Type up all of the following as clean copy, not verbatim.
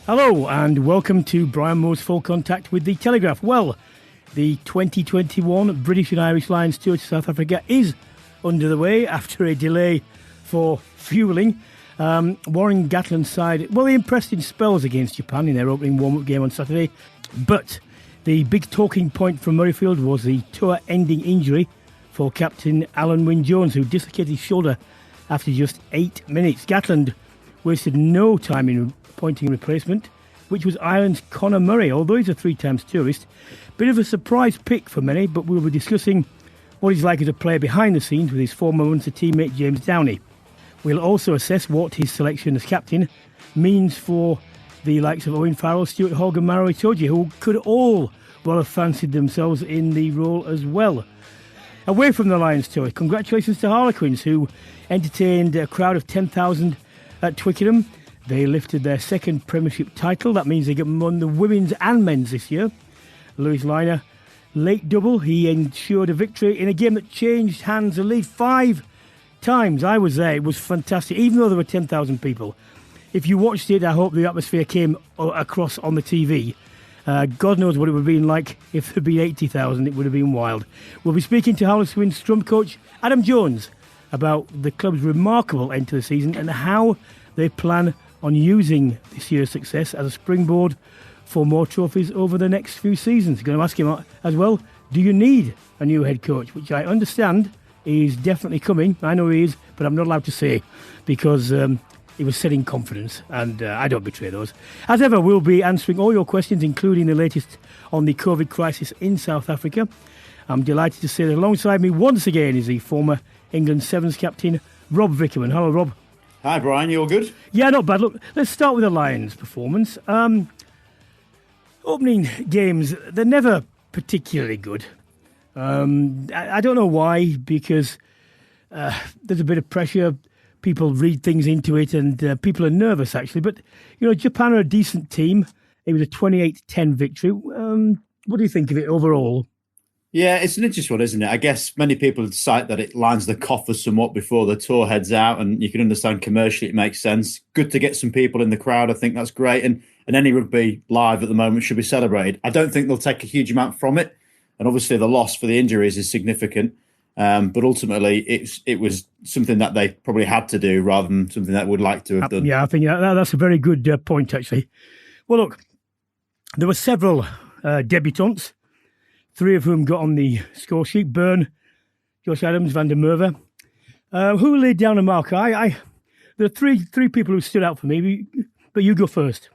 Hello and welcome to Brian Moore's Full Contact with the Telegraph. Well, the 2021 British and Irish Lions tour to South Africa is under the way after a delay for fuelling. Warren Gatland's side, well, they impressed in spells against Japan in their opening warm-up game on Saturday, but the big talking point from Murrayfield was the tour-ending injury for captain Alun Wyn Jones, who dislocated his shoulder after just 8 minutes. Gatland wasted no time in appointing a replacement, which was Ireland's Conor Murray, although he's a 3-time tourist. Bit of a surprise pick for many, but we'll be discussing what he's like as a player behind the scenes with his former Munster teammate James Downey. We'll also assess what his selection as captain means for the likes of Owen Farrell, Stuart Hogg and Maro Itoje, who could all well have fancied themselves in the role as well. Away from the Lions tour, congratulations to Harlequins, who entertained a crowd of 10,000 at Twickenham. They lifted their second Premiership title. That means they get won the women's and men's this year. Lewis Liner, late double. He ensured a victory in a game that changed hands the lead 5 times. I was there. It was fantastic, even though there were 10,000 people. If you watched it, I hope the atmosphere came across on the TV. God knows what it would have been like if there had been 80,000. It would have been wild. We'll be speaking to Harlequins scrum coach Adam Jones about the club's remarkable end to the season and how they plan on using this year's success as a springboard for more trophies over the next few seasons. Going to ask him as well, do you need a new head coach? Which I understand is definitely coming. I know he is, but I'm not allowed to say because he was setting confidence, and I don't betray those. As ever, we'll be answering all your questions, including the latest on the COVID crisis in South Africa. I'm delighted to say that alongside me once again is the former England Sevens captain, Rob Vickerman. Hello, Rob. Hi, Brian. You all good? Yeah, not bad. Look, let's start with the Lions' performance. Opening games, they're never particularly good. I don't know why, because there's a bit of pressure. People read things into it, and people are nervous, actually. But, you know, Japan are a decent team. It was a 28-10 victory. What do you think of it overall? Yeah, it's an interesting one, isn't it? I guess many people cite that it lines the coffers somewhat before the tour heads out, and you can understand commercially it makes sense. Good to get some people in the crowd. I think that's great. And any rugby live at the moment should be celebrated. I don't think they'll take a huge amount from it. And obviously the loss for the injuries is significant. But ultimately, it was something that they probably had to do rather than something that would like to have done. Yeah, I think that's a very good point, actually. Well, look, there were several debutants, 3 of whom got on the score sheet. Byrne, Josh Adams, Van der Merwe. Who laid down a marker? There are three people who stood out for me, but you go first.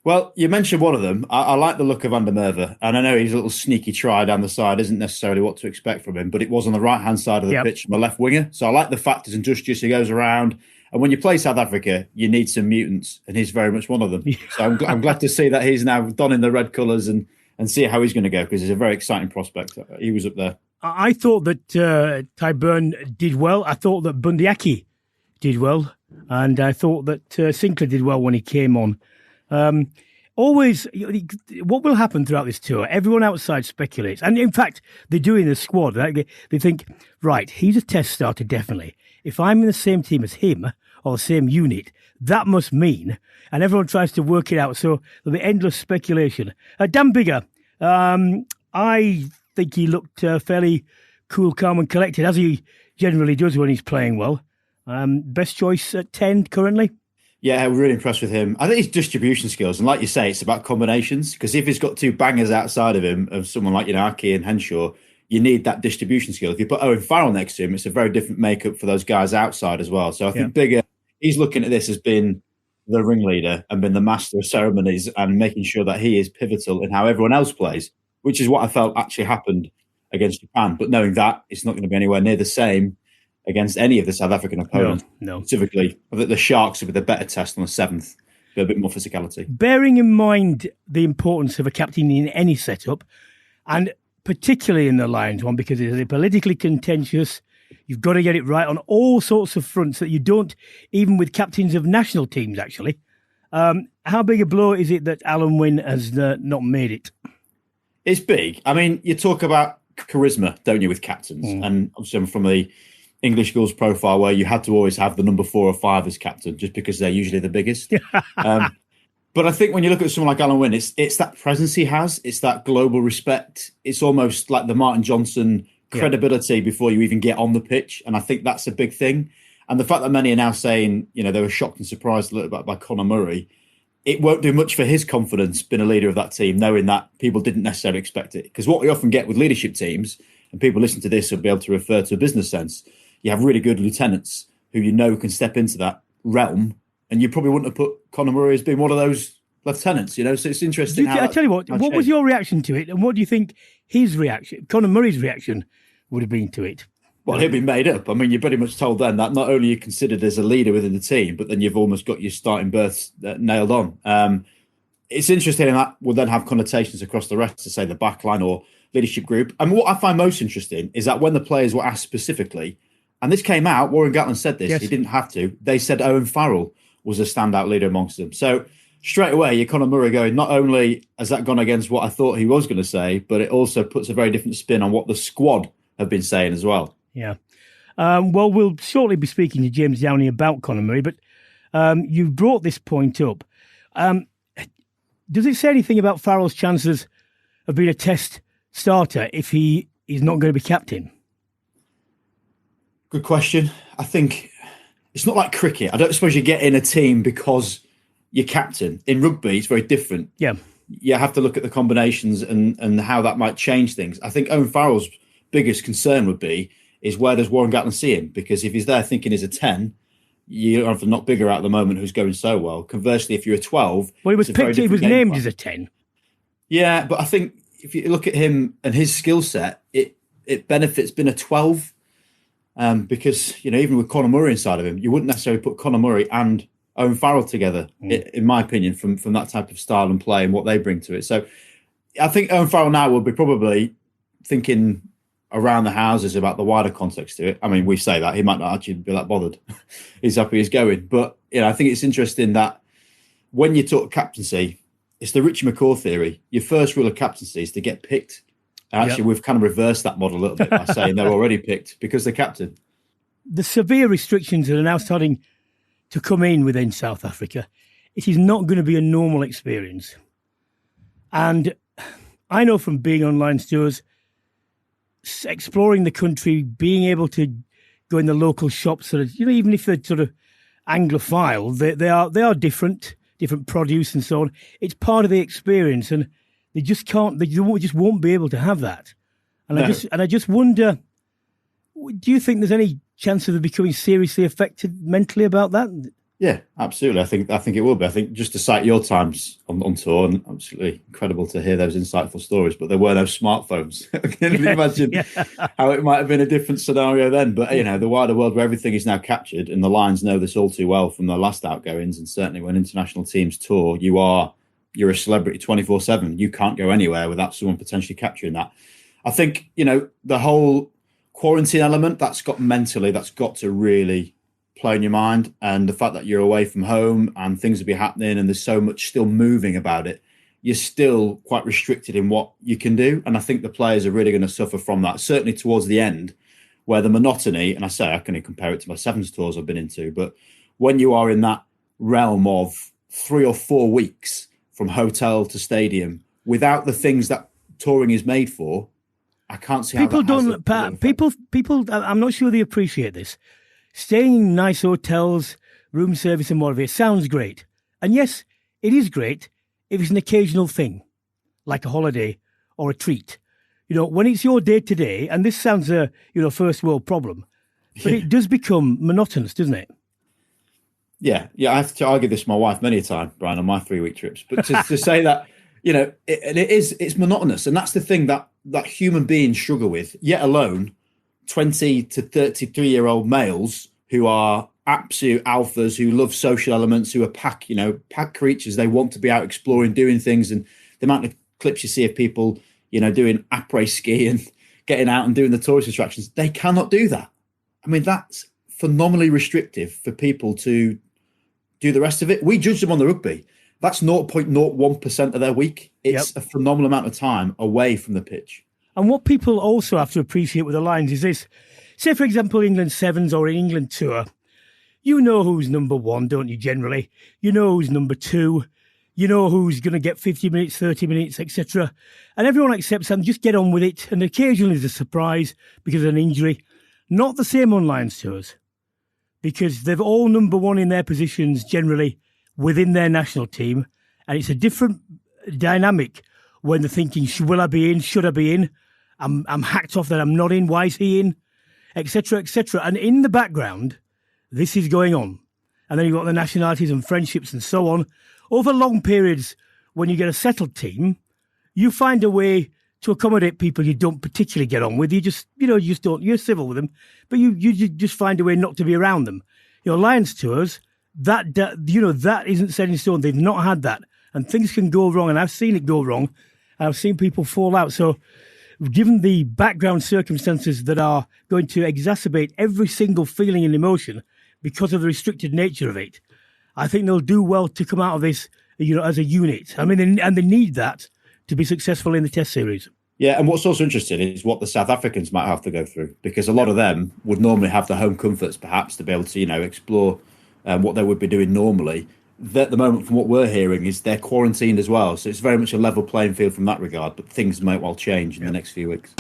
Well, you mentioned one of them. I like the look of Van der Merwe, and I know his little sneaky try down the side isn't necessarily what to expect from him, but it was on the right-hand side of the pitch from a left winger. So I like the fact he's industrious, he goes around. And when you play South Africa, you need some mutants, and he's very muty one of them. So I'm glad to see that he's now donning the red colours and see how he's going to go, because he's a very exciting prospect. He was up there. I thought that Ty Byrne did well. I thought that Bundiaki did well. And I thought that Sinclair did well when he came on. Always, what will happen throughout this tour? Everyone outside speculates. And in fact, they do in the squad. They think, right, he's a test starter, definitely. If I'm in the same team as him, or the same unit, that must mean, and everyone tries to work it out, so there'll be endless speculation. Dan Biggar, I think he looked fairly cool, calm and collected, as he generally does when he's playing well. Best choice at 10 currently? Yeah, we're really impressed with him. I think his distribution skills, and like you say, it's about combinations, because if he's got 2 bangers outside of him, of someone like Aki and Henshaw, you need that distribution skill. If you put Owen Farrell next to him, it's a very different makeup for those guys outside as well. So I think Biggar, he's looking at this as being the ringleader and been the master of ceremonies and making sure that he is pivotal in how everyone else plays, which is what I felt actually happened against Japan. But knowing that, it's not going to be anywhere near the same against any of the South African opponents. No. Specifically, I think the Sharks will be the better test on the 7th, a bit more physicality. Bearing in mind the importance of a captain in any setup, and particularly in the Lions one, because it is politically contentious, you've got to get it right on all sorts of fronts that you don't, even with captains of national teams, actually. How big a blow is it that Alun Wyn has not made it? It's big. I mean, you talk about charisma, don't you, with captains? And obviously I'm from the English schools profile where you had to always have the number 4 or 5 as captain, just because they're usually the biggest. But I think when you look at someone like Alun Wyn, it's that presence he has. It's that global respect. It's almost like the Martin Johnson credibility before you even get on the pitch. And I think that's a big thing. And the fact that many are now saying, they were shocked and surprised a little bit by Conor Murray, it won't do much for his confidence being a leader of that team, knowing that people didn't necessarily expect it. Because what we often get with leadership teams, and people listen to this will be able to refer to a business sense, you have really good lieutenants who can step into that realm. And you probably wouldn't have put Conor Murray as being one of those lieutenants, So it's interesting. I tell you what was your reaction to it? And what do you think his reaction, Conor Murray's reaction, would have been to it? Well, he'll be made up. I mean, you're pretty much told then that not only are you considered as a leader within the team, but then you've almost got your starting berths nailed on. It's interesting, and that will then have connotations across the rest, to say the backline or leadership group. And what I find most interesting is that when the players were asked specifically, and this came out, Warren Gatland said this, He didn't have to. They said Owen Farrell was a standout leader amongst them. So straight away, you're Conor Murray going, not only has that gone against what I thought he was going to say, but it also puts a very different spin on what the squad have been saying as well. Yeah. Well, we'll shortly be speaking to James Downey about Conor Murray, but you brought this point up. Does it say anything about Farrell's chances of being a test starter if he is not going to be captain? Good question. I think it's not like cricket. I don't suppose you get in a team because you're captain. In rugby, it's very different. Yeah. You have to look at the combinations and how that might change things. I think Owen Farrell's biggest concern would be is where does Warren Gatland see him? Because if he's there thinking he's a 10, you have to knock bigger out at the moment who's going so well. Conversely, if you're a 12... Well, he was named as a 10. Yeah, but I think if you look at him and his skill set, it benefits being a 12 because, even with Conor Murray inside of him, you wouldn't necessarily put Conor Murray and Owen Farrell together, in my opinion, from that type of style and play and what they bring to it. So I think Owen Farrell now will be probably thinking around the houses about the wider context to it. I mean, we say that. He might not actually be that bothered. He's happy he's going. But, I think it's interesting that when you talk captaincy, it's the Richie McCaw theory. Your first rule of captaincy is to get picked. Actually, we've kind of reversed that model a little bit by saying they're already picked because they're captain. The severe restrictions that are now starting to come in within South Africa, it is not going to be a normal experience. And I know from being on Lions tours, exploring the country, being able to go in the local shops, sort of, even if they're sort of Anglophile, they are different produce and so on. It's part of the experience, and they just can't. They just won't be able to have that. And no. I just wonder, do you think there's any chance of them becoming seriously affected mentally about that? Yeah, absolutely. I think it will be. I think just to cite your times on tour, and absolutely incredible to hear those insightful stories, but there were no smartphones. Can you imagine how it might have been a different scenario then? But, the wider world where everything is now captured, and the Lions know this all too well from their last outgoings, and certainly when international teams tour, you're a celebrity 24/7. You can't go anywhere without someone potentially capturing that. I think, the whole quarantine element, that's got to really play in your mind, and the fact that you're away from home and things will be happening and there's so much still moving about it, you're still quite restricted in what you can do. And I think the players are really going to suffer from that, certainly towards the end, where the monotony, and I say I can compare it to my sevens tours I've been into, but when you are in that realm of 3 or 4 weeks from hotel to stadium without the things that touring is made for, I can't see how people, I'm not sure they appreciate this. Staying in nice hotels, room service and whatever, it sounds great. And yes, it is great if it's an occasional thing, like a holiday or a treat. When it's your day-to-day, and this sounds a first world problem, but it does become monotonous, doesn't it? Yeah, I have to argue this with my wife many a time, Brian, on my 3-week trips. But to say that, it's monotonous. And that's the thing that human beings struggle with, yet alone 20 to 33-year-old males who are absolute alphas, who love social elements, who are pack creatures. They want to be out exploring, doing things. And the amount of clips you see of people, doing après ski and getting out and doing the tourist attractions, they cannot do that. I mean, that's phenomenally restrictive for people to do the rest of it. We judge them on the rugby. That's 0.01% of their week. It's a phenomenal amount of time away from the pitch. And what people also have to appreciate with the Lions is this. Say, for example, England Sevens or an England tour. You know who's number 1, don't you, generally? You know who's number 2. you know who's going to get 50 minutes, 30 minutes, etc. And everyone accepts and just get on with it. And occasionally there's a surprise because of an injury. Not the same on Lions tours, because they're all number one in their positions generally within their national team. And it's a different dynamic when they're thinking, will I be in? Should I be in? I'm hacked off that I'm not in. Why is he in? Etc., etc. And in the background, this is going on. And then you've got the nationalities and friendships and so on. Over long periods, when you get a settled team, you find a way to accommodate people you don't particularly get on with. You just don't, you're civil with them, but you just find a way not to be around them. Lions tours, that isn't set in stone. They've not had that. And things can go wrong, and I've seen it go wrong. I've seen people fall out. So given the background circumstances that are going to exacerbate every single feeling and emotion because of the restricted nature of it, I think they'll do well to come out of this, as a unit. I mean, and they need that to be successful in the Test series. Yeah, and what's also interesting is what the South Africans might have to go through, because a lot of them would normally have the home comforts, perhaps, to be able to, explore what they would be doing normally. At the moment, from what we're hearing, is they're quarantined as well. So it's very much a level playing field from that regard, but things might well change in the next few weeks.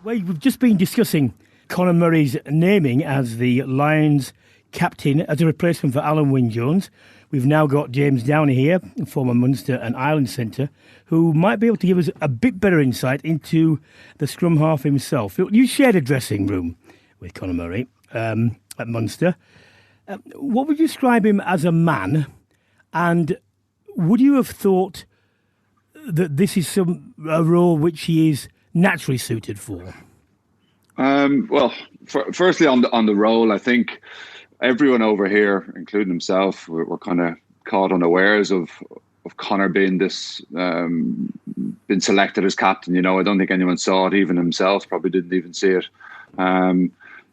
Well, we've just been discussing Conor Murray's naming as the Lions captain as a replacement for Alun Wyn Jones. We've now got James Downey here, former Munster and Ireland centre, who might be able to give us a bit better insight into the scrum half himself. You shared a dressing room with Conor Murray at Munster. What would you describe him as a man? And would you have thought that this is a role which he is naturally suited for? Firstly, on the role, I think everyone over here, including himself, were kind of caught unawares of Conor being been selected as captain. I don't think anyone saw it. Even himself probably didn't even see it.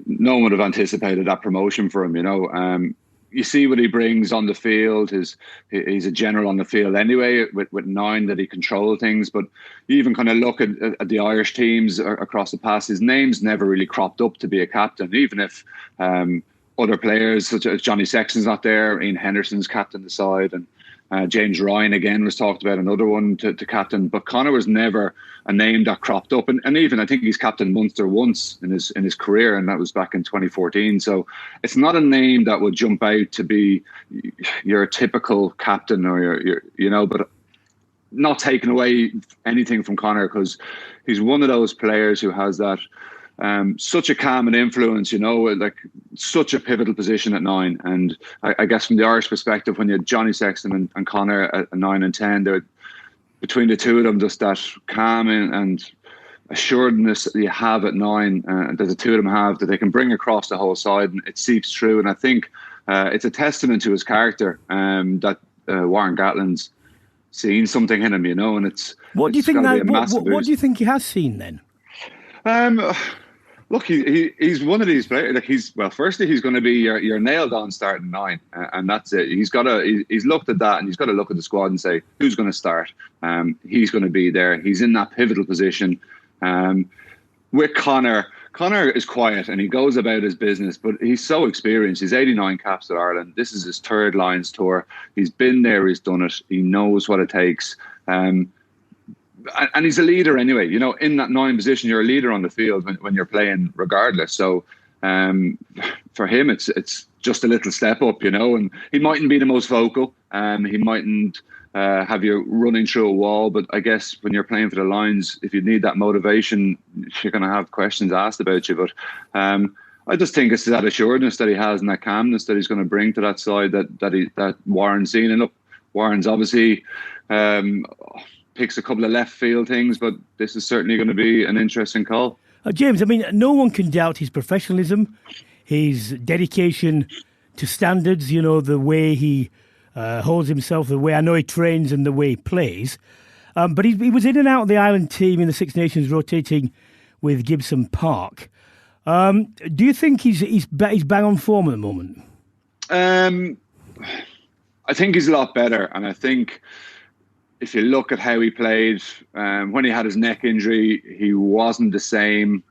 No one would have anticipated that promotion for him. You see what he brings on the field. He's a general on the field anyway, with 9 that he controls things. But you even kind of look at the Irish teams across the past, his name's never really cropped up to be a captain, even if other players such as Johnny Sexton's not there, Ian Henderson's captain the side, and James Ryan again was talked about, another one to captain. But Conor was never a name that cropped up, and even I think he's captained Munster once in his career, and that was back in 2014. So it's not a name that would jump out to be your typical captain or your but not taking away anything from Conor, because he's one of those players who has that such a calm and influence, like such a pivotal position at 9. And I guess from the Irish perspective, when you had Johnny Sexton and Conor at 9 and 10, they're between the two of them, just that calm and assuredness that you have at 9, that the two of them have, that they can bring across the whole side, and it seeps through. And I think it's a testament to his character that Warren Gatland's seen something in him, and it's. What do you think? What do you think he has seen then? Look, he's one of these players. Like firstly, he's going to be your nailed on starting 9, and that's it. He's looked at that, and he's got to look at the squad and say who's going to start. He's going to be there. He's in that pivotal position. With Conor is quiet and he goes about his business, but he's so experienced. He's 89 caps at Ireland. This is his 3rd Lions tour. He's been there. He's done it. He knows what it takes. And he's a leader anyway. In that 9 position, you're a leader on the field when you're playing regardless. So for him, it's just a little step up, and he mightn't be the most vocal. He mightn't have you running through a wall. But I guess when you're playing for the Lions, if you need that motivation, you're going to have questions asked about you. But I just think it's that assuredness that he has and that calmness that he's going to bring to that side that Warren's seen. And look, Warren's obviously picks a couple of left field things, but this is certainly going to be an interesting call. James, I mean, no one can doubt his professionalism, his dedication to standards, the way he holds himself, the way I know he trains and the way he plays. But he was in and out of the Ireland team in the Six Nations, rotating with Gibson Park. Do you think he's bang on form at the moment? I think he's a lot better, and I think if you look at how he played when he had his neck injury, he wasn't the same.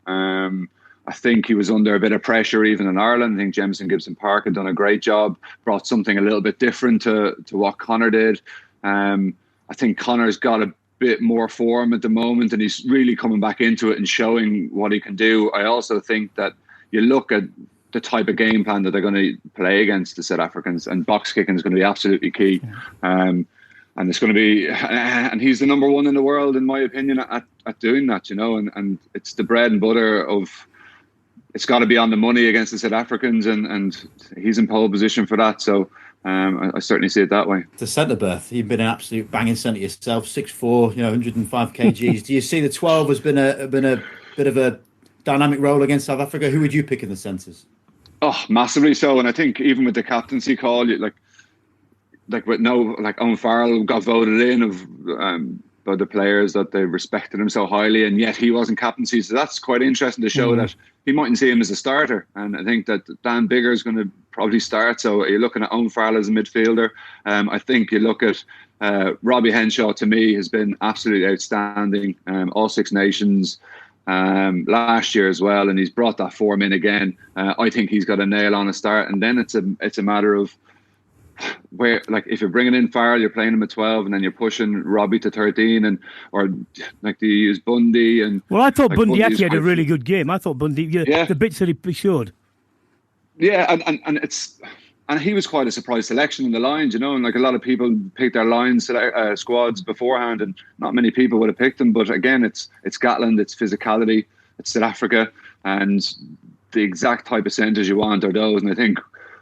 I think he was under a bit of pressure even in Ireland. I think Jameson Gibson-Park had done a great job, brought something a little bit different to what Conor did. I think Conor's got a bit more form at the moment, and he's really coming back into it and showing what he can do. I also think that you look at the type of game plan that they're going to play against the South Africans, and box kicking is going to be absolutely key. And it's going to be, and he's the number one in the world, in my opinion, at doing that, and it's the bread and butter of, it's got to be on the money against the South Africans, and he's in pole position for that. So I certainly see it that way. The centre berth, you've been an absolute banging centre yourself, 6'4", 105 kgs. Do you see the 12 has been a bit of a dynamic role against South Africa? Who would you pick in the centres? Oh, massively so. And I think even with the captaincy call, like Owen Farrell got voted in by the players that they respected him so highly, and yet he wasn't captaincy. So that's quite interesting to show that he mightn't see him as a starter. And I think that Dan Biggar is going to probably start. So you're looking at Owen Farrell as a midfielder. I think you look at Robbie Henshaw, to me, has been absolutely outstanding. All Six Nations last year as well, and he's brought that form in again. I think he's got a nail on a start, and then it's a matter of where, like, if you're bringing in Farrell, you're playing him at 12, and then you're pushing Robbie to 13, or like, do you use Bundy? And well, I thought Bundy actually had a really good game. I thought Bundy, the bits that he showed. Yeah, and he was quite a surprise selection in the Lions, and like a lot of people picked their Lions squads beforehand, and not many people would have picked them. But again, it's Gatland, it's physicality, it's South Africa, and the exact type of centres you want are those. And I think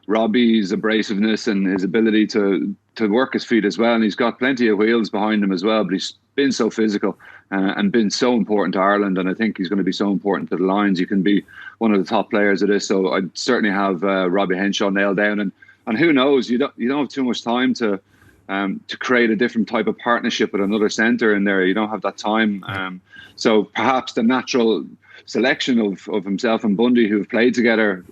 Robbie's abrasiveness and his ability to work his feet as well, and he's got plenty of wheels behind him as well, but he's been so physical and been so important to Ireland, and I think he's going to be so important to the Lions. You can be one of the top players of this, so I'd certainly have Robbie Henshaw nailed down, and who knows, you don't have too much time to create a different type of partnership with another centre in there. You don't have that time, so perhaps the natural selection of himself and Bundy, who have played together,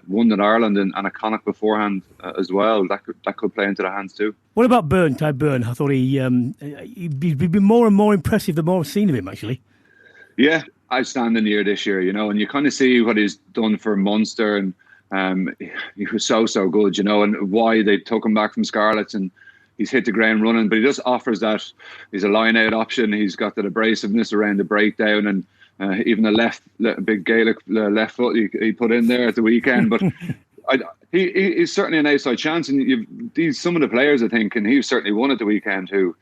won in Ireland and a Connacht beforehand as well, that could play into their hands too. What about Byrne, Ty Byrne? I thought he'd been more and more impressive the more I've seen of him, actually. Yeah, outstanding year this year, and you kind of see what he's done for Munster, and he was so good, and why they took him back from Scarlets, and he's hit the ground running, but he just offers that. He's a line-out option. He's got that abrasiveness around the breakdown, and even a big Gaelic left foot he put in there at the weekend. But he's certainly an outside chance. And these some of the players, I think, and he was certainly one at the weekend, who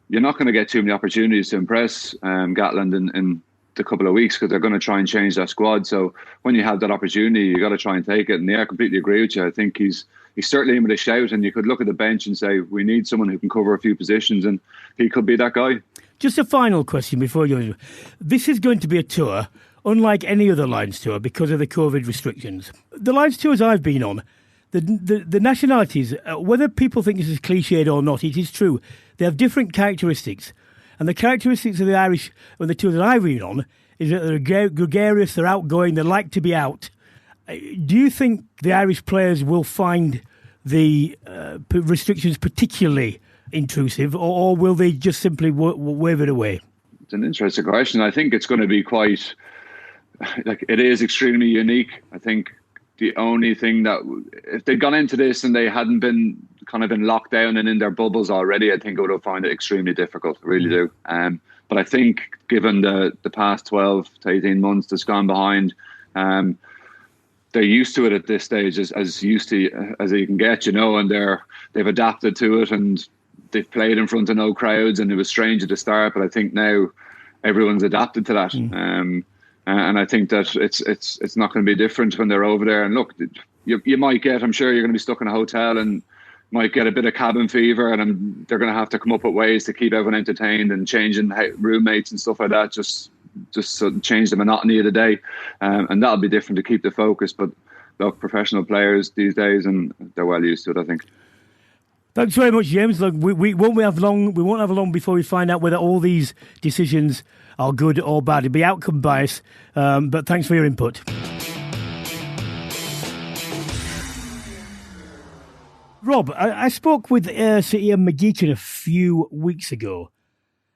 you're not going to get too many opportunities to impress Gatland in the couple of weeks, because they're going to try and change that squad. So when you have that opportunity, you got to try and take it. And I completely agree with you. I think he's certainly in with a shout, and you could look at the bench and say, we need someone who can cover a few positions, and he could be that guy. Just a final question before you. This is going to be a tour unlike any other Lions tour because of the COVID restrictions. The Lions tours I've been on, the nationalities, whether people think this is cliched or not, it is true. They have different characteristics. And the characteristics of the Irish, on the tour that I've been on, is that they're gregarious, they're outgoing, they like to be out. Do you think the Irish players will find the restrictions particularly intrusive, or will they just simply wave it away? It's an interesting question. I think it's going to be quite, it is extremely unique. I think the only thing that, if they'd gone into this and they hadn't been kind of in lockdown and in their bubbles already, I think I would have found it extremely difficult. I really do. But I think given the past 12 to 18 months that's gone behind, they're used to it at this stage, as used to as you can get, and they've adapted to it, and they've played in front of no crowds, and it was strange at the start, but I think now everyone's adapted to that. And I think that it's not going to be different when they're over there. And look, you might get, I'm sure you're going to be stuck in a hotel and might get a bit of cabin fever, and they're going to have to come up with ways to keep everyone entertained and changing roommates and stuff like that, just to change the monotony of the day. And that'll be different to keep the focus. But look, professional players these days, and they're well used to it, I think. Thanks very much, James. Look, we won't have long before we find out whether all these decisions are good or bad. It'll be outcome bias, but thanks for your input. Rob, I spoke with Sir Ian McGeechan a few weeks ago,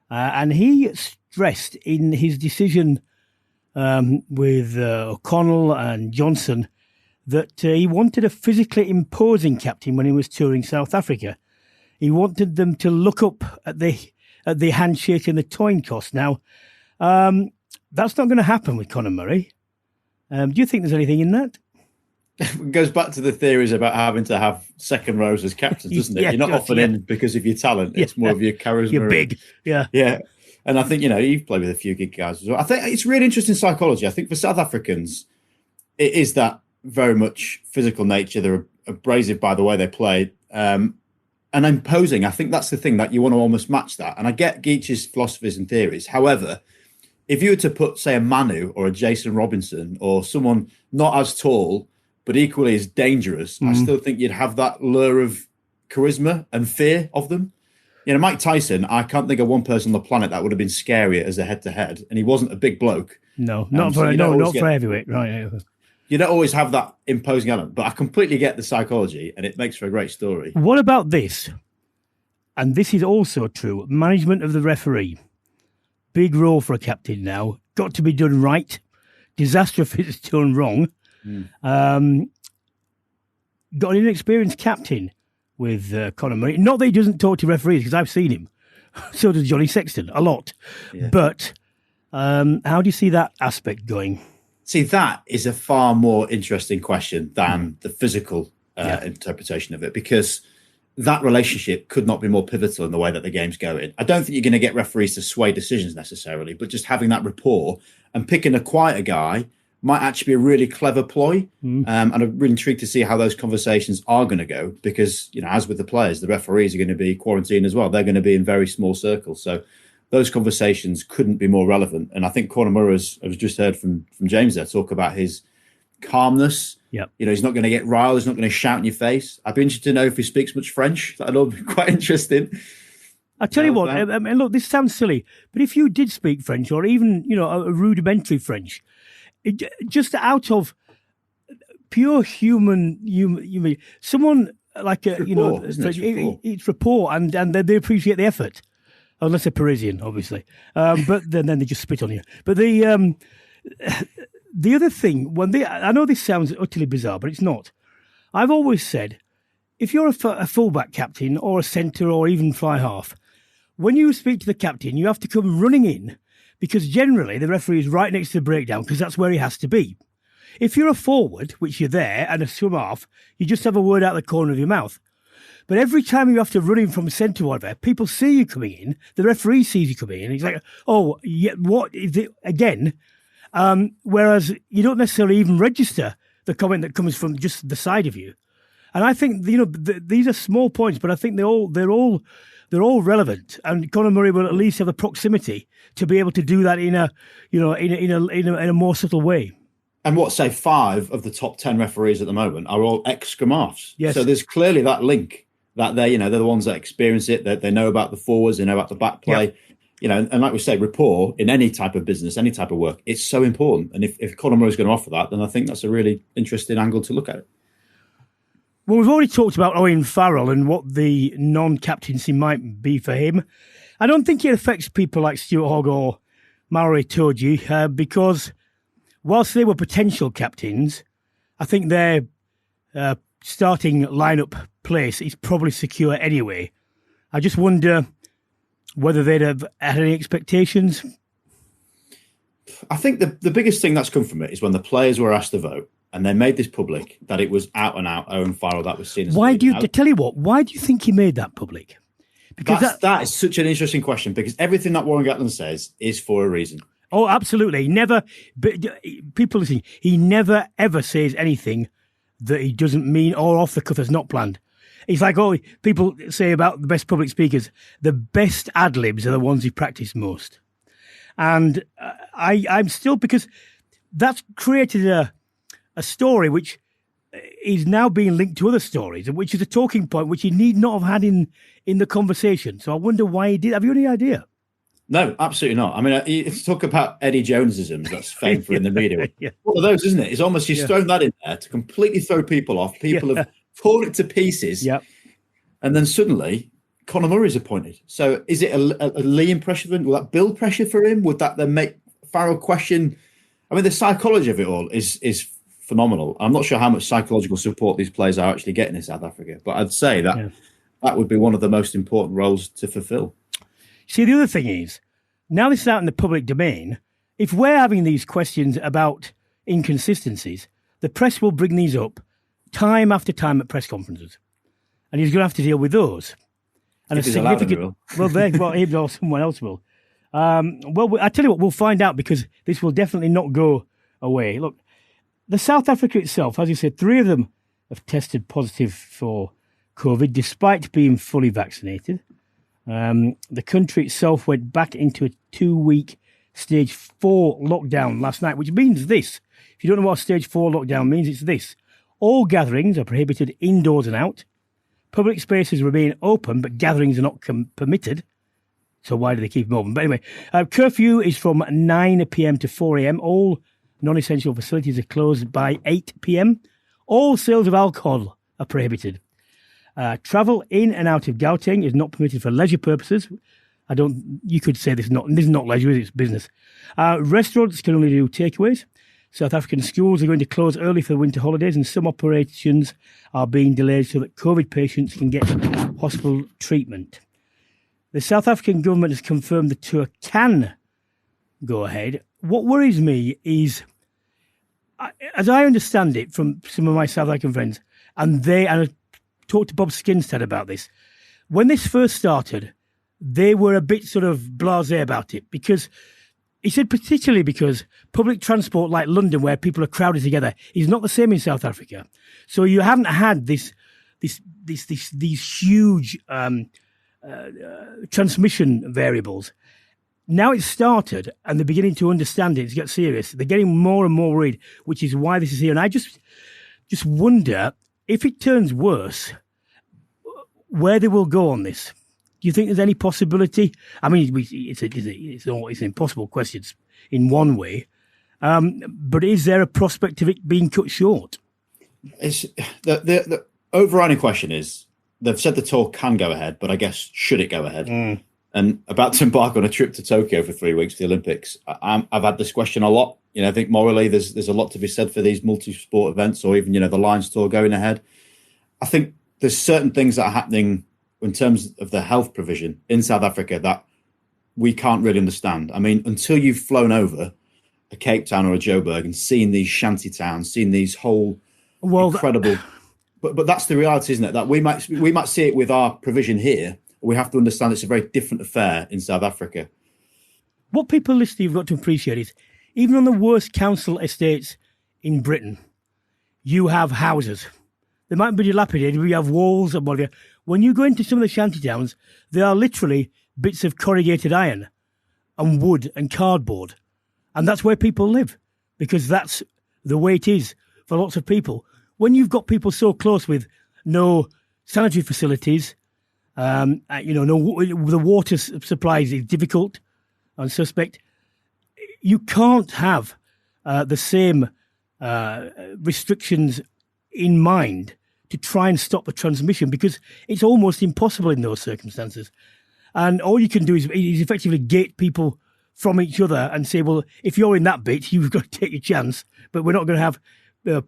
and he stressed in his decision with O'Connell and Johnson that he wanted a physically imposing captain when he was touring South Africa. He wanted them to look up at the handshake and the toin toss. Now, that's not going to happen with Conor Murray. Do you think there's anything in that? It goes back to the theories about having to have second rows as captains, doesn't it? You're not often in because of your talent. It's more of your charisma. You're big. Yeah. And I think, you've played with a few good guys as well. I think it's really interesting psychology. I think for South Africans, it is that very much physical nature. They're abrasive by the way they play. And imposing. I think that's the thing that you want to almost match that. And I get Geach's philosophies and theories. However, if you were to put, say, a Manu or a Jason Robinson or someone not as tall, but equally as dangerous, I still think you'd have that lure of charisma and fear of them. Mike Tyson, I can't think of one person on the planet that would have been scarier as a head-to-head, and he wasn't a big bloke. No, not for heavyweight, right? You don't always have that imposing element, but I completely get the psychology, and it makes for a great story. What about this? And this is also true. Management of the referee. Big role for a captain now. Got to be done right. Disaster if it's done wrong. Got an inexperienced captain with Conor Murray. Not that he doesn't talk to referees, because I've seen him. So does Johnny Sexton, a lot. Yeah. But how do you see that aspect going? See, that is a far more interesting question than the physical interpretation of it, because that relationship could not be more pivotal in the way that the game's going. I don't think you're going to get referees to sway decisions necessarily, but just having that rapport and picking a quieter guy might actually be a really clever ploy. And I'm really intrigued to see how those conversations are going to go, because, as with the players, the referees are going to be quarantined as well. They're going to be in very small circles. So those conversations couldn't be more relevant. And I think Conor Murray, as I've just heard from James there, talk about his calmness. Yep. He's not going to get riled. He's not going to shout in your face. I'd be interested to know if he speaks much French. That'd all be quite interesting. I tell you what, I mean, look, this sounds silly, but if you did speak French, or even, a rudimentary French, just out of pure human, someone like it's rapport, and they appreciate the effort, unless they're Parisian, obviously. But then they just spit on you. But the other thing, I know this sounds utterly bizarre, but it's not. I've always said, if you're a fullback captain or a centre or even fly half, when you speak to the captain, you have to come running in, because generally the referee is right next to the breakdown, because that's where he has to be. If you're a forward, which you're there, and a scrum half, you just have a word out the corner of your mouth. But every time you have to run in from centre or whatever, people see you coming in, the referee sees you coming in, he's like, oh, yeah, what is it again? Whereas you don't necessarily even register the comment that comes from just the side of you. And I think, these are small points, but I think they're all relevant, and Conor Murray will at least have a proximity to be able to do that in a more subtle way. And say 5 of the top 10 referees at the moment are all ex-scrum halves. Yes. So there's clearly that link that they're the ones that experience it, that they know about the forwards, they know about the back play. Yep. And like we say, rapport in any type of business, any type of work, it's so important. And if Conor Murray is going to offer that, then I think that's a really interesting angle to look at it. Well, we've already talked about Owen Farrell and what the non-captaincy might be for him. I don't think it affects people like Stuart Hogg or Maori Toji, because whilst they were potential captains, I think their starting lineup place is probably secure anyway. I just wonder whether they'd have had any expectations. I think the biggest thing that's come from it is when the players were asked to vote, and they made this public, that it was out and out Owen Farrell that was seen as. Why do you think he made that public? Because that is such an interesting question, because everything that Warren Gatland says is for a reason. Oh, absolutely. People listening, he never ever says anything that he doesn't mean or off the cuff as not planned. It's like, people say about the best public speakers, the best ad-libs are the ones who practice most. And I'm still, because that's created a story which is now being linked to other stories, which is a talking point which he need not have had in the conversation. So I wonder why he did. Have you any idea? No, absolutely not. I mean, you talk about Eddie Jonesisms, that's famed for in the media. Yeah. One of those, isn't it? It's almost he's thrown that in there to completely throw people off. People have torn it to pieces. Yep. And then suddenly, Conor Murray's appointed. So is it a Lee impression? Will that build pressure for him? Would that then make Farrell question I mean, the psychology of it all is phenomenal. I'm not sure how much psychological support these players are actually getting in South Africa, but I'd say that that would be one of the most important roles to fulfill. See, the other thing is, now this is out in the public domain, if we're having these questions about inconsistencies, the press will bring these up time after time at press conferences. And he's going to have to deal with those. And if a significant... Well, he or someone else will. Well, I tell you what, we'll find out, because this will definitely not go away. Look, the South Africa itself, as you said, 3 of them have tested positive for COVID, despite being fully vaccinated. The country itself went back into a 2-week stage 4 lockdown last night, which means this. If you don't know what stage 4 lockdown means, it's this. All gatherings are prohibited indoors and out. Public spaces remain open, but gatherings are not permitted. So why do they keep them open? But anyway, curfew is from 9 p.m. to 4 a.m. All non-essential facilities are closed by 8 p.m. All sales of alcohol are prohibited. Travel in and out of Gauteng is not permitted for leisure purposes. You could say this is not leisure, it's business. Restaurants can only do takeaways. South African schools are going to close early for the winter holidays, and some operations are being delayed so that COVID patients can get hospital treatment. The South African government has confirmed the tour can go ahead. What worries me is, as I understand it from some of my South African friends, and I talked to Bob Skinstead about this, when this first started, they were a bit sort of blasé about it, because he said particularly because public transport like London, where people are crowded together, is not the same in South Africa. So you haven't had these huge transmission variables. Now it's started, and they're beginning to understand it. It's get serious. They're getting more and more worried, which is why this is here. And I just wonder if it turns worse, where they will go on this. Do you think there's any possibility? I mean, it's an impossible question in one way, but is there a prospect of it being cut short? It's the overriding question is, they've said the tour can go ahead, but I guess should it go ahead? And about to embark on a trip to Tokyo for 3 weeks for the Olympics, I've had this question a lot. I think morally there's a lot to be said for these multi-sport events, or even the Lions tour going ahead. I think there's certain things that are happening in terms of the health provision in South Africa that we can't really understand. I mean, until you've flown over a Cape Town or a Joburg and seen these shanty towns, seen these whole incredible... But that's the reality, isn't it? That we might see it with our provision here. We have to understand it's a very different affair in South Africa. What people listening have got to appreciate is, even on the worst council estates in Britain, you have houses. They might be dilapidated, but you have walls and whatever. When you go into some of the shanty towns, they are literally bits of corrugated iron and wood and cardboard. And that's where people live, because that's the way it is for lots of people. When you've got people so close with no sanitary facilities, the water supply is difficult and suspect, you can't have the same restrictions in mind to try and stop the transmission, because it's almost impossible in those circumstances. And all you can do is effectively gate people from each other and say, well, if you're in that bit, you've got to take your chance, but we're not going to have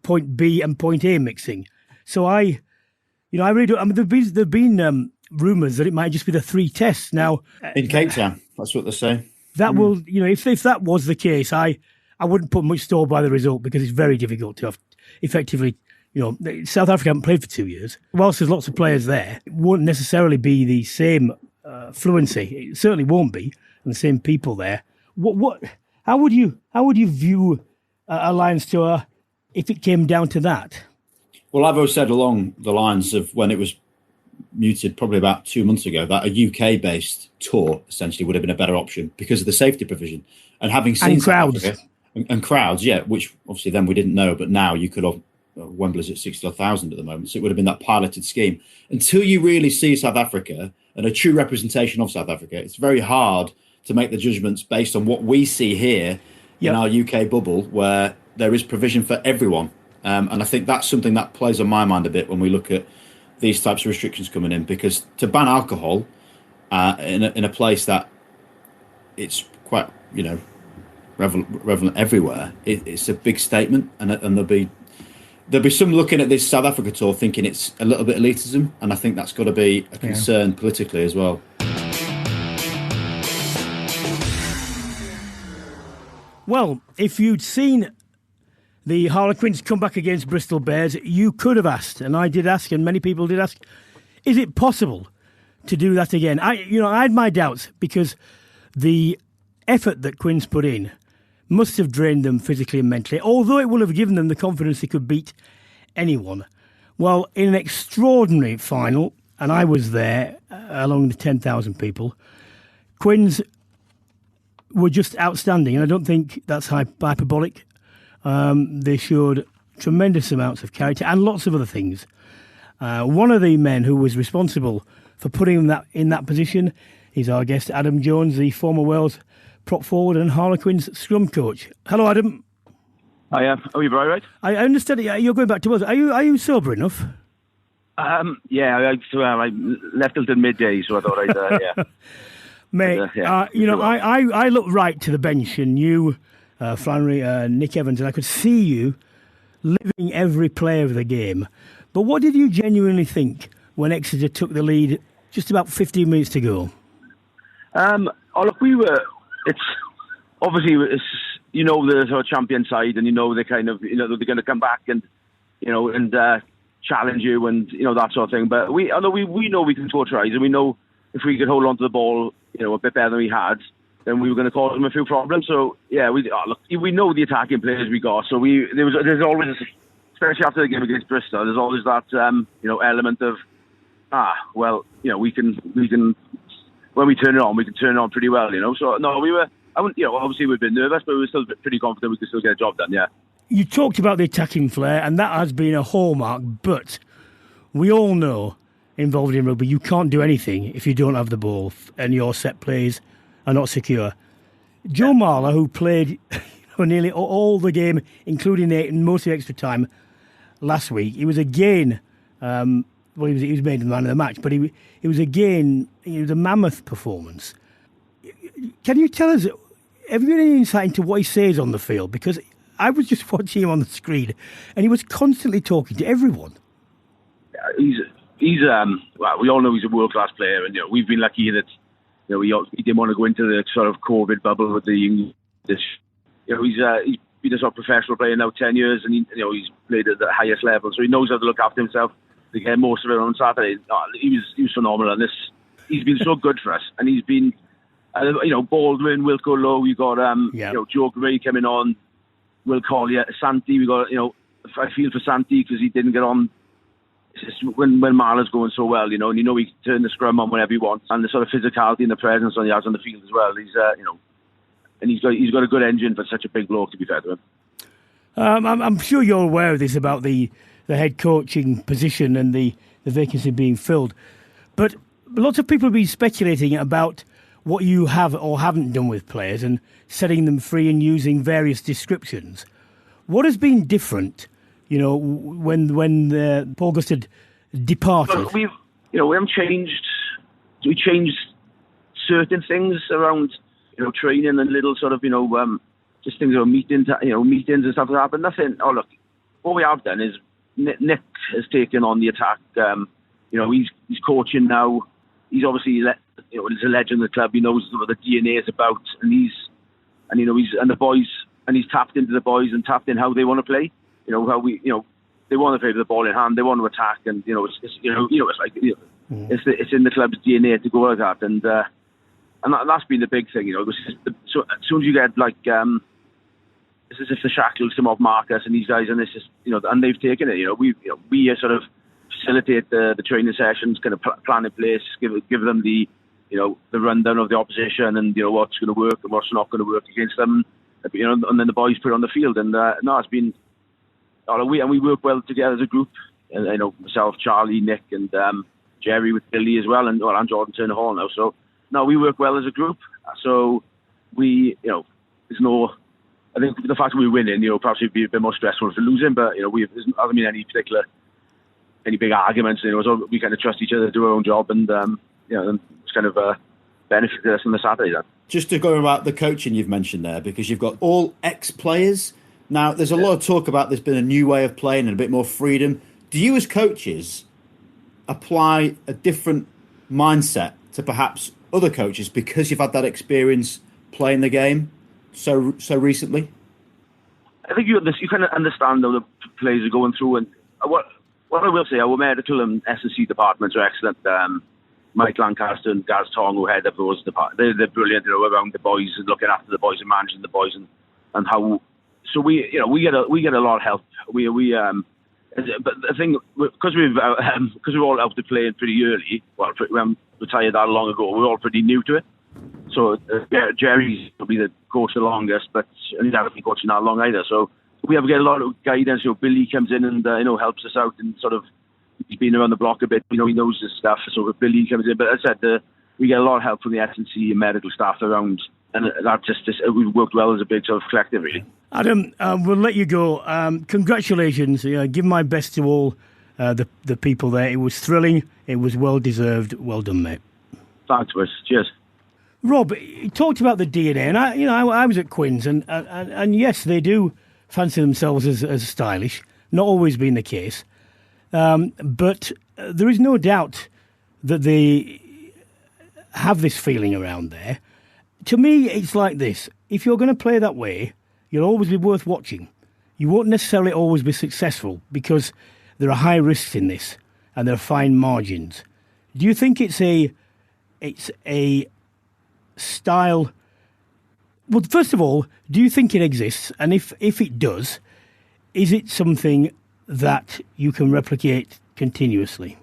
point B and point A mixing. So I really don't. I mean, there've been rumours that it might just be the 3 tests now in Cape Town. That's what they're saying. That will, if that was the case, I wouldn't put much store by the result, because it's very difficult to have effectively. South Africa haven't played for 2 years. Whilst there's lots of players there, it won't necessarily be the same fluency. It certainly won't be, and the same people there. How would you view a Lions tour if it came down to that? Well, I've always said along the lines of when it was muted probably about 2 months ago that a UK-based tour essentially would have been a better option because of the safety provision. And having seen crowds. And crowds, yeah, which obviously then we didn't know, but now you could have, Wembley's at 60,000 at the moment, so it would have been that piloted scheme. Until you really see South Africa and a true representation of South Africa, it's very hard to make the judgments based on what we see here in our UK bubble, where there is provision for everyone. And I think that's something that plays on my mind a bit when we look at these types of restrictions coming in, because to ban alcohol in a place that it's quite, relevant everywhere, it's a big statement, and there'll be some looking at this South Africa tour thinking it's a little bit elitism, and I think that's got to be a concern politically as well. Well, if you'd seen the Harlequins come back against Bristol Bears, you could have asked, and I did ask, and many people did ask, is it possible to do that again? I had my doubts, because the effort that Quins put in must have drained them physically and mentally, although it will have given them the confidence they could beat anyone. Well, in an extraordinary final, and I was there along the 10,000 people, Quins were just outstanding, and I don't think that's hyperbolic. They showed tremendous amounts of character and lots of other things. One of the men who was responsible for putting them in that position is our guest, Alun Jones, the former Wales prop forward and Harlequins scrum coach. Hello, Adam. I am. Are you right? I understand you're going back to Wales. Are you sober enough? Yeah, I left till midday, so I thought I'd, Mate, I looked right to the bench, and you, Flannery, Nick Evans, and I could see you living every play of the game. But what did you genuinely think when Exeter took the lead just about 15 minutes to go? Look, it's obviously, the sort of champion side, and they kind of, they're going to come back and, and challenge you and, that sort of thing. But we know we can score tries, and we know if we could hold on to the ball, a bit better than we had, then we were going to cause them a few problems. So yeah, we know the attacking players we got. So there's always, especially after the game against Bristol, there's always that element of we can when we turn it on, we can turn it on pretty well. So no, obviously we've been nervous, but we were still pretty confident we could still get a job done. Yeah. You talked about the attacking flair, and that has been a hallmark. But we all know, involved in rugby, you can't do anything if you don't have the ball and your set plays are not secure. Joe Marler, who played nearly all the game, including most of the extra time last week, he was again, he was made the man of the match, but he was again, it was a mammoth performance. Can you tell us, have you got any insight into what he says on the field? Because I was just watching him on the screen, and he was constantly talking to everyone. We all know he's a world-class player, and we've been lucky that he didn't want to go into the sort of COVID bubble with the English. He's been a sort of professional player now 10 years, and he's played at the highest level, so he knows how to look after himself. To get most of it on Saturday, he was phenomenal, and he's been so good for us, and he's been Baldwin, Wilco Lowe, we got Joe Gray coming on, Will Collier, Santi. We got I feel for Santi because he didn't get on. When Marler's going so well, and he can turn the scrum on whenever he wants, and the sort of physicality and the presence he has on the field as well. He's and he's got a good engine for such a big bloke, to be fair to him. I'm sure you're aware of this about the head coaching position and the vacancy being filled, but lots of people have been speculating about what you have or haven't done with players and setting them free and using various descriptions. What has been different? When Paul Gust had departed? We haven't changed. We changed certain things around, training and little sort of, just things about meetings and stuff like that. But nothing. Oh, look, what we have done is Nick has taken on the attack. He's coaching now. He's obviously, he's a legend of the club. He knows what the DNA is about, and he's the boys, and he's tapped into the boys and tapped in how they want to play. How they want to play with the ball in hand, they want to attack, and it's like it's in the club's DNA to go like that, and that's been the big thing. So as soon as you get like it's as if the Shackles come off Marcus and these guys, and this is and they've taken it. We sort of facilitate the training sessions, kind of plan in place, give them the the rundown of the opposition and what's going to work and what's not going to work against them, and then the boys put it on the field, and it's been. We work well together as a group. And, myself, Charlie, Nick, and Jerry with Billy as well, and Jordan Turner Hall now. So no, we work well as a group. So we, there's no. I think the fact that we're winning, perhaps it'd be a bit more stressful for losing, but there hasn't been any big arguments. So we kind of trust each other to do our own job, and it's kind of benefited us on the Saturday. Then. just to go about the coaching you've mentioned there, because you've got all ex-players. Now, there's a lot of talk about there's been a new way of playing and a bit more freedom. Do you as coaches apply a different mindset to perhaps other coaches because you've had that experience playing the game so recently? I think you kind of understand how the players are going through. And what I will say, our medical and S&C departments are excellent. Mike Lancaster and Gaz Tong, who head up those departments, they're brilliant. Around the boys and looking after the boys and managing the boys and how. So we get a lot of help. But the thing, because we're all out to playing pretty early. Well, we retired that long ago. We're all pretty new to it. So Jerry's probably the coach the longest, but he's not been coaching that long either. So we have to get a lot of guidance. Billy comes in and helps us out and sort of. He's been around the block a bit, he knows this stuff. So Billy comes in, but as I said, we get a lot of help from the S&C and medical staff around, and that just we've worked well as a big sort of collective, really. Adam, we'll let you go. Congratulations. Give my best to all the people there. It was thrilling. It was well deserved. Well done, mate. Thanks, Wes. Cheers. Rob, you talked about the DNA, and I was at Quins, and yes, they do fancy themselves as stylish. Not always been the case. But there is no doubt that they have this feeling around there. To me, it's like this. If you're going to play that way, you'll always be worth watching. You won't necessarily always be successful because there are high risks in this and there are fine margins. Do you think it's a style? Well, first of all, do you think it exists? And if it does, is it something that you can replicate continuously?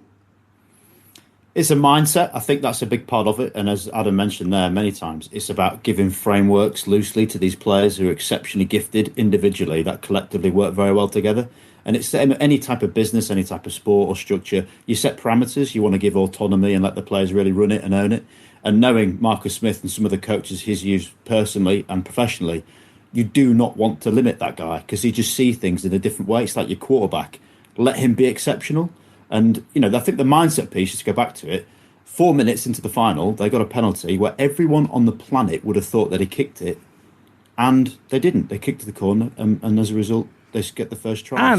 It's a mindset. I think that's a big part of it. And as Adam mentioned there many times, it's about giving frameworks loosely to these players who are exceptionally gifted individually that collectively work very well together. And it's any type of business, any type of sport or structure. You set parameters. You want to give autonomy and let the players really run it and own it. And knowing Marcus Smith and some of the coaches he's used personally and professionally, you do not want to limit that guy because he just sees things in a different way. It's like your quarterback. Let him be exceptional. And, I think the mindset piece, just to go back to it, 4 minutes into the final, they got a penalty where everyone on the planet would have thought that he kicked it. And they didn't. They kicked to the corner. And as a result, they get the first try.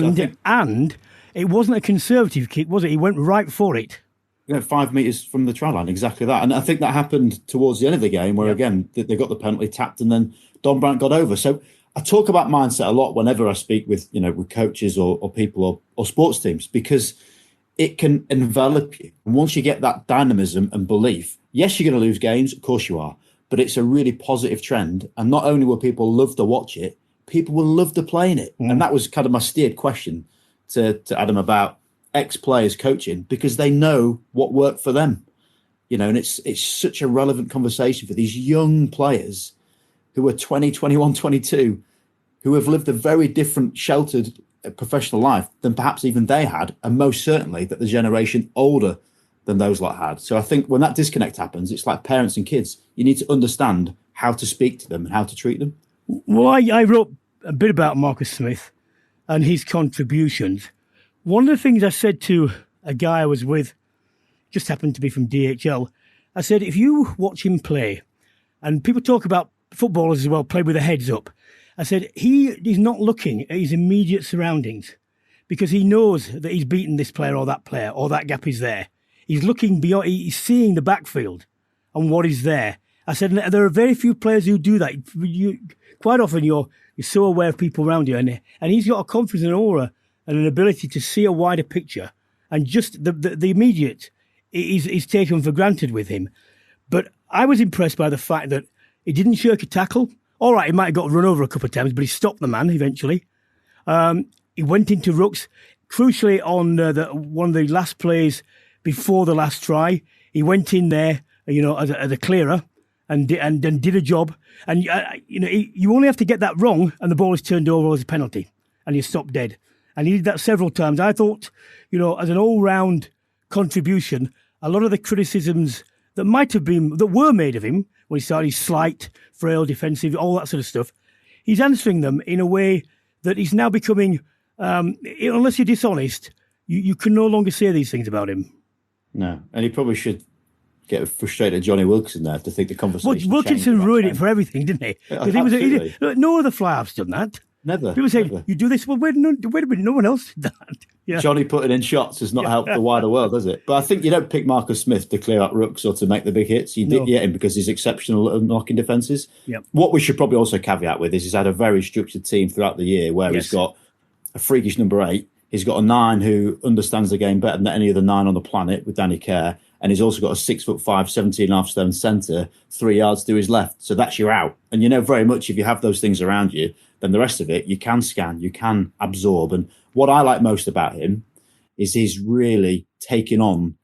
And it wasn't a conservative kick, was it? He went right for it. 5 metres from the try line, exactly that. And I think that happened towards the end of the game where, again, they got the penalty tapped and then Don Brandt got over. So I talk about mindset a lot whenever I speak with, with coaches or people or sports teams because it can envelop you. And once you get that dynamism and belief, yes, you're going to lose games, of course you are, but it's a really positive trend. And not only will people love to watch it, people will love to play in it. And that was kind of my steered question to Adam about ex-players coaching because they know what worked for them. And it's such a relevant conversation for these young players who are 20, 21, 22, who have lived a very different, sheltered professional life than perhaps even they had, and most certainly that the generation older than those lot had. So I think when that disconnect happens, it's like parents and kids. You need to understand how to speak to them and how to treat them. Well, I wrote a bit about Marcus Smith and his contributions. One of the things I said to a guy I was with, just happened to be from DHL, I said, if you watch him play, and people talk about footballers as well, play with their heads up, I said, he is not looking at his immediate surroundings because he knows that he's beaten this player or that gap is there. He's looking beyond, he's seeing the backfield and what is there. I said, there are very few players who do that. Quite often you're so aware of people around you, and he's got a confidence and aura and an ability to see a wider picture, and just the immediate is taken for granted with him. But I was impressed by the fact that he didn't shirk a tackle. All right, he might have got run over a couple of times, but he stopped the man eventually. He went into rucks. Crucially, on one of the last plays before the last try, he went in there, as a clearer and did a job. And you only have to get that wrong, and the ball is turned over as a penalty, and you stop dead. And he did that several times. I thought, as an all-round contribution, a lot of the criticisms that were made of him when he started slight, frail, defensive, all that sort of stuff, he's answering them in a way that he's now becoming, unless you're dishonest, you can no longer say these things about him. No, and he probably should get frustrated at Johnny Wilkinson there to think the conversation. Well, Wilkinson ruined it for everything, didn't he? Because no other fly-half's done that. Never. People say, never. You do this? Well, wait a minute, no one else did that. Yeah. Johnny putting in shots has not helped the wider world, has it? But I think you don't pick Marcus Smith to clear out rooks or to make the big hits. You get him because he's exceptional at knocking defences. Yep. What we should probably also caveat with is he's had a very structured team throughout the year where he's got a freakish number 8. He's got a 9 who understands the game better than any other 9 on the planet with Danny Kerr. And he's also got a 6'5", 17.5 stone centre, 3 yards to his left. So that's your out. And you know very much if you have those things around you, then the rest of it, you can scan, you can absorb. And what I like most about him is he's really taking on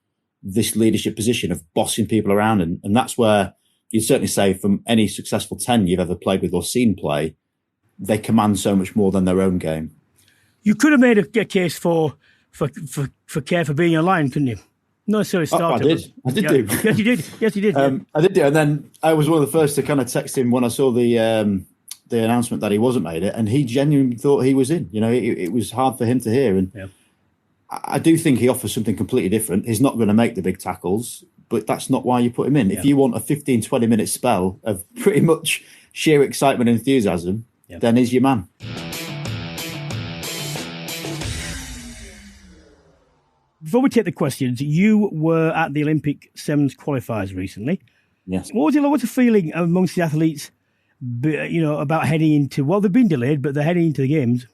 this leadership position of bossing people around. And that's where you'd certainly say from any successful 10 you've ever played with or seen play, they command so much more than their own game. You could have made a case for Kerr for being a Lion, couldn't you? Not necessarily starter. I did do. Yes, you did. Yes, you did. I did do. And then I was one of the first to kind of text him when I saw the announcement that he wasn't made it, and he genuinely thought he was in. You know, it was hard for him to hear. And I do think he offers something completely different. He's not going to make the big tackles, but that's not why you put him in. If you want a 15, 20-minute spell of pretty much sheer excitement and enthusiasm, then he's your man. Before we take the questions, you were at the Olympic Sevens qualifiers recently. Yes. What's the feeling amongst the athletes, about heading into, well, they've been delayed, but they're heading into the games?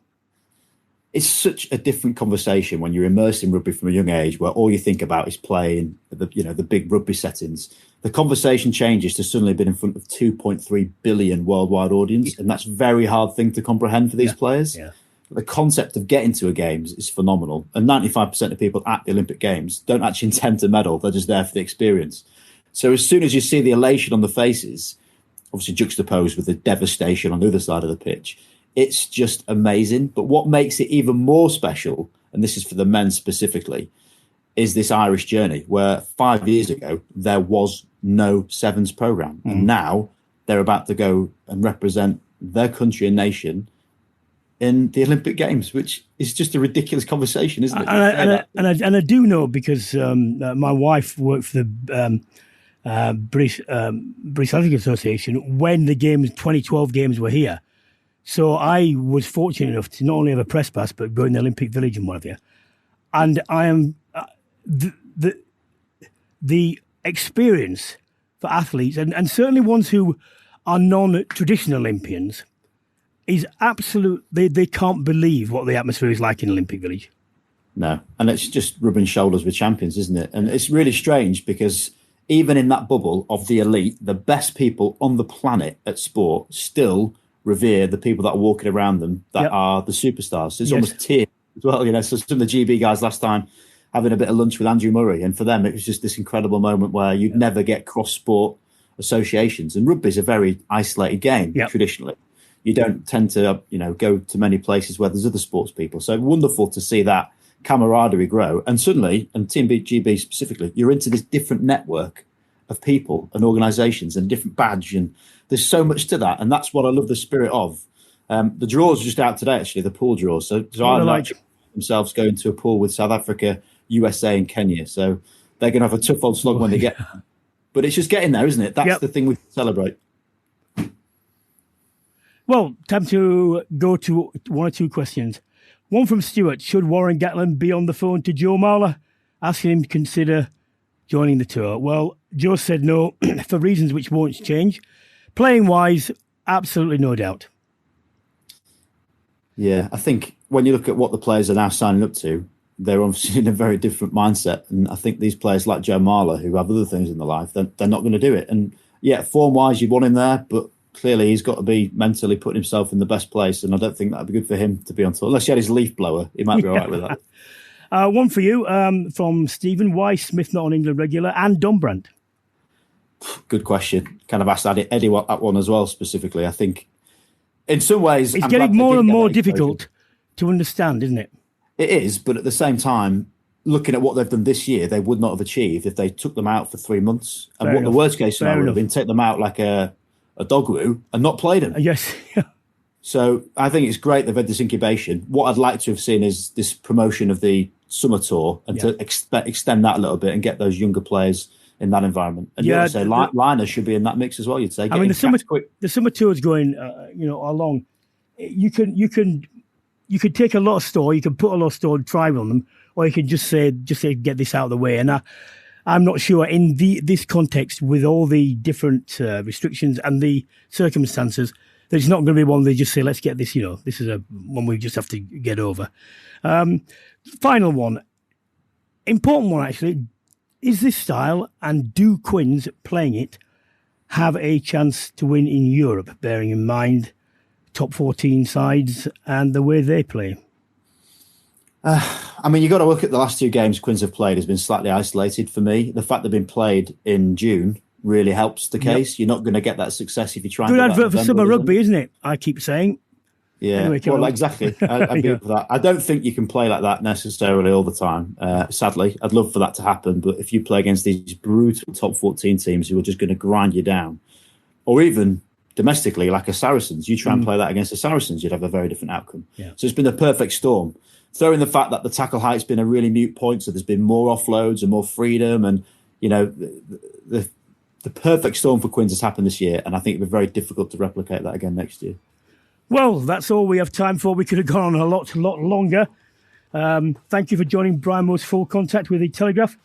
It's such a different conversation when you're immersed in rugby from a young age, where all you think about is playing the big rugby settings. The conversation changes to suddenly being in front of 2.3 billion worldwide audience, and that's a very hard thing to comprehend for these players. Yeah. The concept of getting to a games is phenomenal. And 95% of people at the Olympic Games don't actually intend to medal. They're just there for the experience. So as soon as you see the elation on the faces, obviously juxtaposed with the devastation on the other side of the pitch, it's just amazing. But what makes it even more special, and this is for the men specifically, is this Irish journey where 5 years ago, there was no Sevens programme. And now they're about to go and represent their country and nation in the Olympic Games, which is just a ridiculous conversation, isn't it? And I do know because my wife worked for the British Athletic Association when the 2012 games were here. So I was fortunate enough to not only have a press pass, but go in the Olympic Village and what have you. And I am the experience for athletes, and certainly ones who are non-traditional Olympians, is absolute. They can't believe what the atmosphere is like in Olympic Village. No, and it's just rubbing shoulders with champions, isn't it? And it's really strange because even in that bubble of the elite, the best people on the planet at sport still revere the people that are walking around them that are the superstars. So it's almost tears as well. So some of the GB guys last time having a bit of lunch with Andrew Murray, and for them it was just this incredible moment where you'd never get cross-sport associations. And rugby is a very isolated game traditionally. You don't tend to, go to many places where there's other sports people. So wonderful to see that camaraderie grow. And suddenly, and Team GB specifically, you're into this different network of people and organisations and different badge. And there's so much to that. And that's what I love the spirit of. The draws are just out today, actually, the pool draws. So I like themselves going to a pool with South Africa, USA and Kenya. So they're going to have a tough old slog when they get there. But it's just getting there, isn't it? That's the thing we celebrate. Well, time to go to one or two questions. One from Stuart. Should Warren Gatland be on the phone to Joe Marler, asking him to consider joining the tour? Well, Joe said no for reasons which won't change. Playing-wise, absolutely no doubt. Yeah, I think when you look at what the players are now signing up to, they're obviously in a very different mindset. And I think these players like Joe Marler, who have other things in their life, they're not going to do it. And yeah, form-wise, you'd want him there, but clearly he's got to be mentally putting himself in the best place, and I don't think that'd be good for him to be on tour. Unless he had his leaf blower, he might be all right with that. One for you from Stephen. Why Smith not on England regular and Dombrandt? Good question. Kind of asked Eddie that one as well specifically. I think in some ways it's getting more and more difficult to understand, isn't it? It is, but at the same time, looking at what they've done this year, they would not have achieved if they took them out for 3 months. And the worst case scenario would have been take them out like a dogwoo and not played them. Yes. So I think it's great they've had this incubation. What I'd like to have seen is this promotion of the summer tour and to extend that a little bit and get those younger players in that environment. And Yeah, you say liners should be in that mix as well. You'd say. I mean, the summer tour's going, along. You could take a lot of store, you can put a lot of store and try on them, or you can just say get this out of the way. And I'm not sure in this context with all the different restrictions and the circumstances, there's not going to be one they just say, let's get this, this is one we just have to get over. Final one, important one actually, is this style and do Quins playing it have a chance to win in Europe, bearing in mind top 14 sides and the way they play? I mean, you've got to look at the last two games Quins have played has been slightly isolated for me. The fact they've been played in June really helps the case. Yep. You're not going to get that success if you try and good do advert for summer rugby, isn't it? I keep saying. Yeah, anyway, well, exactly. I'd be up for that. I don't think you can play like that necessarily all the time. Sadly, I'd love for that to happen. But if you play against these brutal top 14 teams who are just going to grind you down, or even domestically, like a Saracens, you try and play that against the Saracens, you'd have a very different outcome. Yeah. So it's been a perfect storm. Throw in the fact that the tackle height's been a really mute point, so there's been more offloads and more freedom, and the perfect storm for Quins has happened this year, and I think it'd be very difficult to replicate that again next year. Well, that's all we have time for. We could have gone on a lot longer. Thank you for joining Brian Moore's Full Contact with the Telegraph.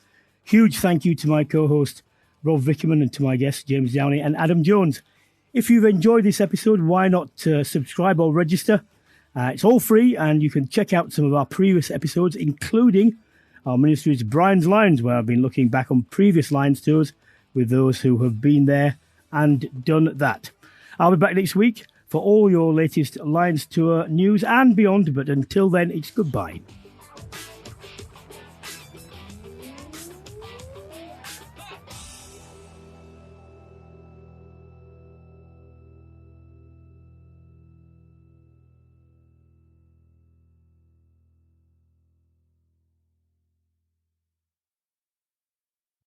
Huge thank you to my co-host Rob Vickerman and to my guests James Downey and Adam Jones. If you've enjoyed this episode, why not subscribe or register? It's all free, and you can check out some of our previous episodes, including our ministry's Brian's Lions, where I've been looking back on previous Lions tours with those who have been there and done that. I'll be back next week for all your latest Lions tour news and beyond, but until then, it's goodbye.